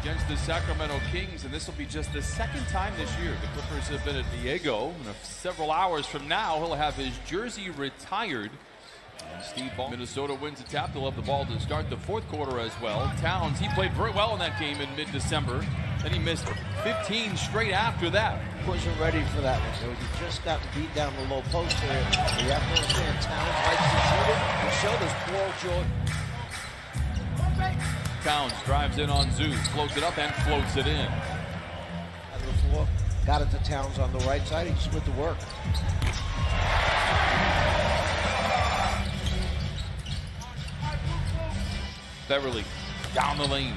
against the Sacramento Kings, and this will be just the second time this year the Clippers have been at Diego. And several hours from now, he'll have his jersey retired. And Steve Ball, Minnesota wins the tap. They'll have the ball to start the fourth quarter as well. Towns, he played very well in that game in mid-December. Then he missed 15 straight after that. Wasn't ready for that one. So he just got beat down the low post there. You have to understand, Towns likes to shoot it. He showed us Paul George. Towns drives in on Zoo, floats it up and floats it in. Out of the floor, got it to Towns on the right side. He just went to work. Beverly down the lane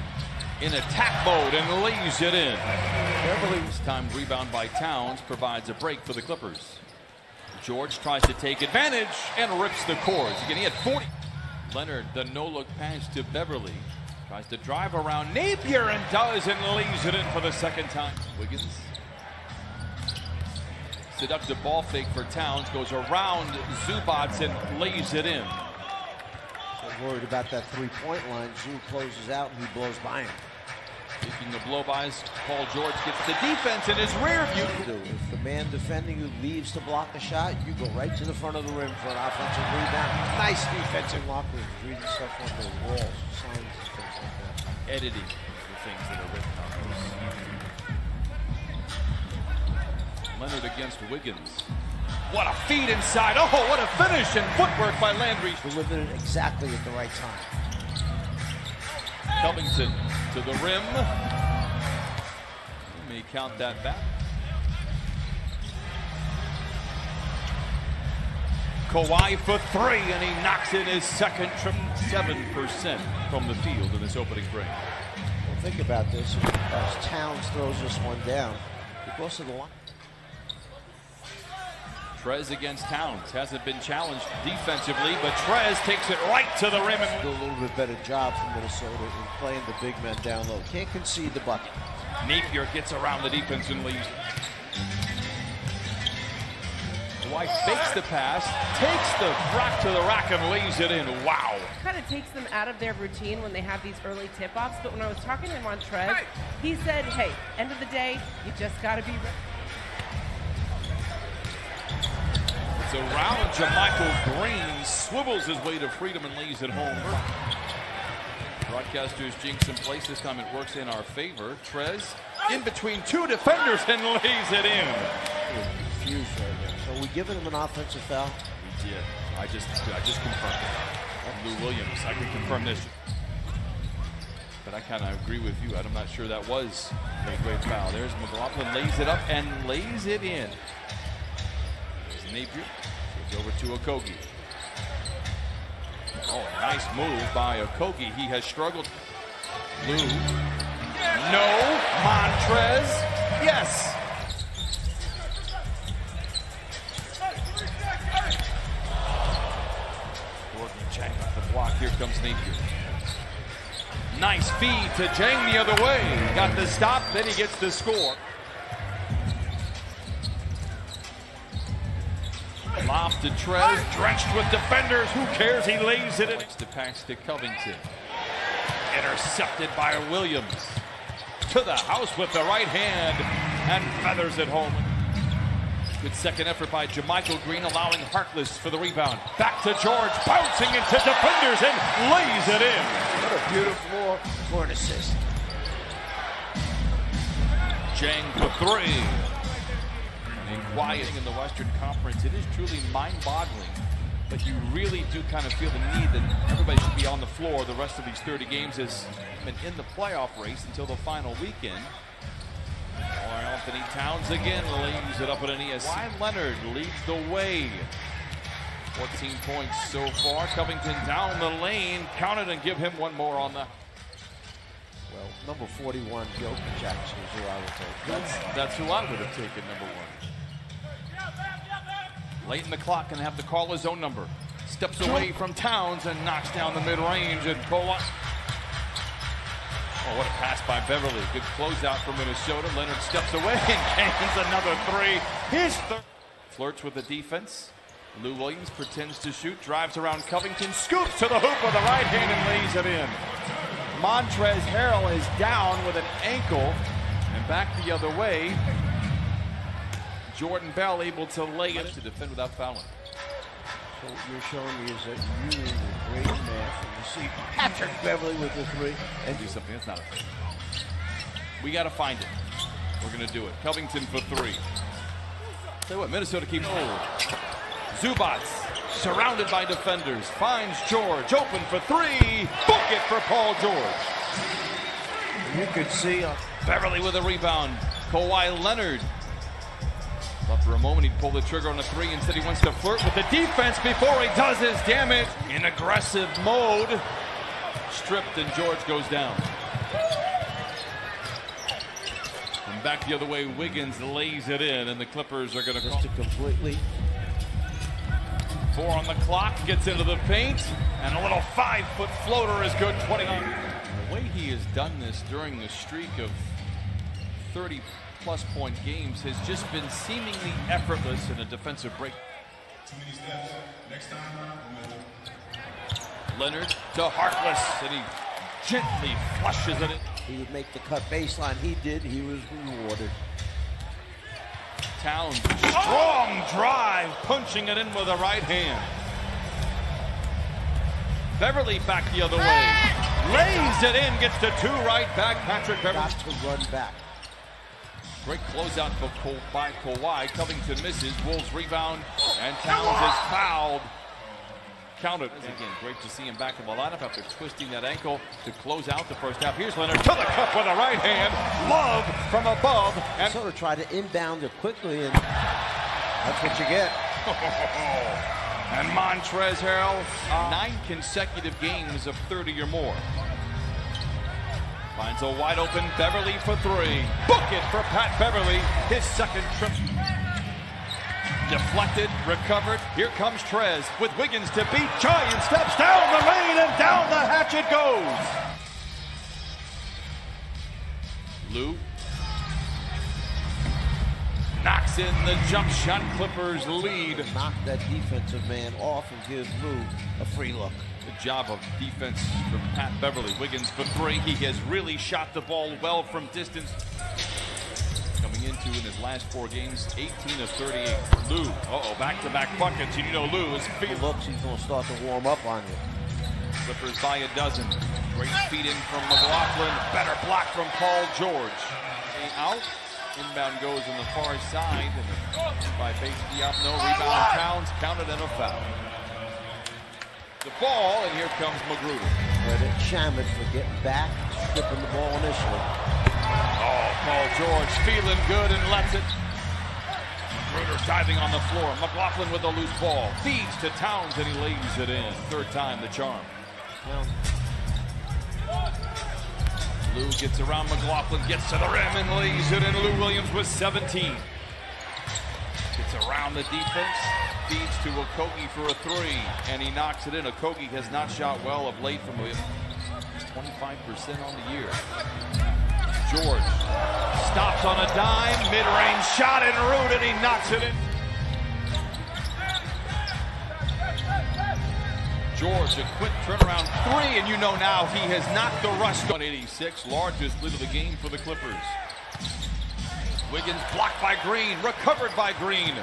in attack mode and lays it in. Beverly's timed rebound by Towns provides a break for the Clippers. George tries to take advantage and rips the cords. Again, he had 40. Leonard, the no-look pass to Beverly. Tries to drive around Napier and does, and lays it in for the second time. Wiggins. Seductive ball fake for Towns. Goes around Zubats and lays it in. So worried about that three-point line. Zoo closes out and he blows by him. Speaking of blow-bys, Paul George gets the defense in his rear view. If the man defending you leaves to block a shot, you go right to the front of the rim for an offensive rebound. Nice defensive locker room. Reading stuff on the walls, signs, things like that. Editing the things that are written on those. Leonard against Wiggins. What a feed inside. Oh, what a finish and footwork by Landry. Delivered it exactly at the right time. Covington to the rim. You may count that back. Kawhi for three, and he knocks in his second from 7% from the field in this opening break. Well, think about this. As Towns throws this one down, because of the line. Trez against Towns. Hasn't been challenged defensively, but Trez takes it right to the rim. Do a little bit better job from Minnesota in playing the big men down low. Can't concede the bucket. Napier gets around the defense and leaves. White fakes the pass, takes the rock to the rack and lays it in. Wow. Kind of takes them out of their routine when they have these early tip-offs, but when I was talking to him on Trez, he said, hey, end of the day, you just got to be ready. It's around JaMychal Green, swivels his way to freedom and lays it home. Broadcasters jinx in place. This time it works in our favor. Trez in between two defenders and lays it in. Confused right now. So are we giving him an offensive foul? He did. I just confirmed it. Lou Williams, I can confirm this. But I kind of agree with you. I'm not sure that was a great foul. There's McLaughlin, lays it up and lays it in. There's Napier. Goes over to Okogie. Oh, nice move by Okogie. He has struggled. Lou. No. Montrez. Yes. Gordon Chang off the block. Here comes Napier. Nice feed to Chang the other way. Got the stop, then he gets the score. Lob to Trez, drenched with defenders. Who cares? He lays it in. The pass to Covington. Intercepted by Williams. To the house with the right hand and feathers it home. Good second effort by JaMychal Green, allowing Harkless for the rebound. Back to George, bouncing into defenders and lays it in. What a beautiful for an assist. Jang for three. And quieting in the Western Conference, it is truly mind-boggling. But you really do kind of feel the need that everybody should be on the floor the rest of these 30 games as been in the playoff race until the final weekend. Anthony Towns again lays it up at an ESC. Kawhi Leonard leads the way. 14 points so far. Covington down the lane. Count it and give him one more on the... Well, number 41, Jokic actually is who I would take. That's who I would have taken, number one. Late in the clock and have to call his own number. Steps away from Towns and knocks down the mid-range and Kawhi. Oh, what a pass by Beverly. Good closeout for Minnesota. Leonard steps away and gains another three. His third. Flirts with the defense. Lou Williams pretends to shoot, drives around Covington, scoops to the hoop with the right hand and lays it in. Montrezl Harrell is down with an ankle, and back the other way. Jordan Bell able to lay it to defend without fouling. So what you're showing me is that you are great math, and you see Patrick Beverly with the three, and Do something, that's not a thing. We got to find it. We're going to do it. Covington for three. Tell you what, Minnesota keeps hold. Zubats, surrounded by defenders, finds George, open for three. Book it for Paul George. you could see Beverly with a rebound. Kawhi Leonard. But for a moment, he'd pull the trigger on a three. Instead, he wants to flirt with the defense before he does his damage. In aggressive mode. Stripped, and George goes down. And back the other way, Wiggins lays it in, and the Clippers are going to just completely. 4 on the clock, gets into the paint, and a little 5-foot floater is good. 29. The way he has done this during the streak of 30-plus point games has just been seemingly effortless in a defensive break. Too many steps. Next time, Leonard to Harkless, and he gently flushes it in. He would make the cut baseline. He did. He was rewarded. Towns, strong drive, punching it in with the right hand. Beverly back the other way. Lays it in, gets to 2 right back. Patrick Beverly. Got to run back. Great closeout by Kawhi. Covington misses. Wolves rebound, and Towns is fouled. Counted. Again, great to see him back in the lineup after twisting that ankle to close out the first half. Here's Leonard to the cup with a right hand. Love from above. And sort of tried to inbound it quickly, and that's what you get. And Montrezl Harrell, 9 consecutive games of 30 or more. Finds a wide open Beverly for 3. Book it for Pat Beverly, his second trip. Deflected, recovered. Here comes Trez with Wiggins to beat. Giant steps down the lane, and down the hatch it goes. Lou knocks in the jump shot. Clippers lead. Knock that defensive man off and give Lou a free look. Good job of defense from Pat Beverly. Wiggins for 3. He has really shot the ball well from distance. Coming into in his last 4 games, 18 of 38. Lou, back-to-back buckets. You know Lou is feeling. Looks, he's going to start to warm up on you. Clippers by a dozen. Great feed in from McLaughlin. Better block from Paul George. Out. Inbound goes on the far side. And by Diop, no rebound. Towns counted and a foul. The ball, and here comes Magruder. Credit Shamet for getting back, stripping the ball initially. Oh, Paul George feeling good and lets it. Magruder diving on the floor. McLaughlin with a loose ball. Feeds to Towns, and he lays it in. Third time the charm. Lou gets around McLaughlin, gets to the rim, and lays it in. Lou Williams with 17. Gets around the defense, feeds to Okogie for a 3, and he knocks it in. Okogie has not shot well of late from him. He's 25% on the year. George stops on a dime, mid-range shot en route, and he knocks it in. George, a quick turnaround 3, and you know now he has knocked the rust. 186, largest lead of the game for the Clippers. Wiggins blocked by Green, recovered by Green.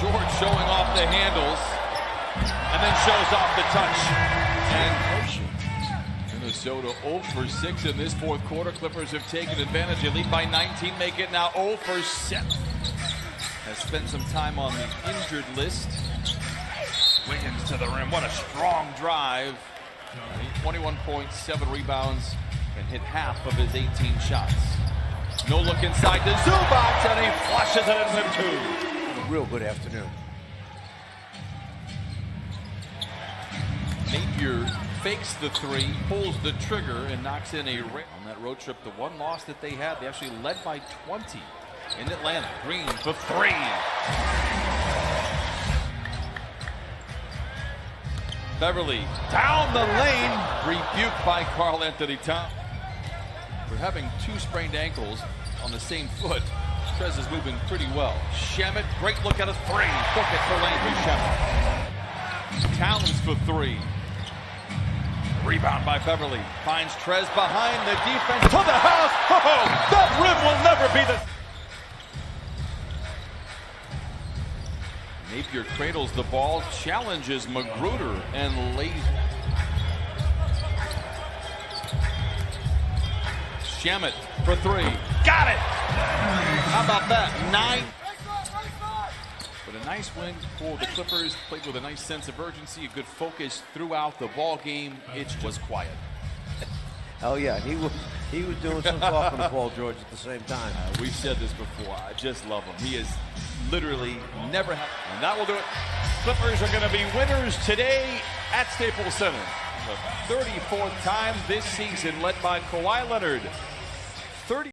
George showing off the handles, and then shows off the touch. And Minnesota 0 for 6 in this fourth quarter. Clippers have taken advantage. They lead by 19, make it now 0 for 7. Has spent some time on the injured list. Wiggins to the rim. What a strong drive. 21 points, 7 rebounds, and hit half of his 18 shots. No look inside to Zubac, and he flushes it in with 2. A real good afternoon. Napier fakes the 3, pulls the trigger, and knocks in a rim. On that road trip, the one loss that they had, they actually led by 20 in Atlanta. Green for 3. Beverly down the lane, rebuked by Karl Anthony Towns. We're having 2 sprained ankles on the same foot. Trez is moving pretty well. Shamet, great look at a 3. Book it for Landry Shamet. Towns for 3. Rebound by Beverly. Finds Trez behind the defense to the house. Oh, that rim will never be the... Napier cradles the ball, challenges Magruder, and lays... Shamet for three. Got it! How about that? 9. But a nice win for the Clippers. Played with a nice sense of urgency, a good focus throughout the ball game. It was quiet. Oh yeah, he was doing some talking to Paul George at the same time. We've said this before. I just love him. He is literally never had, and that will do it. Clippers are going to be winners today at Staples Center. The 34th time this season, led by Kawhi Leonard.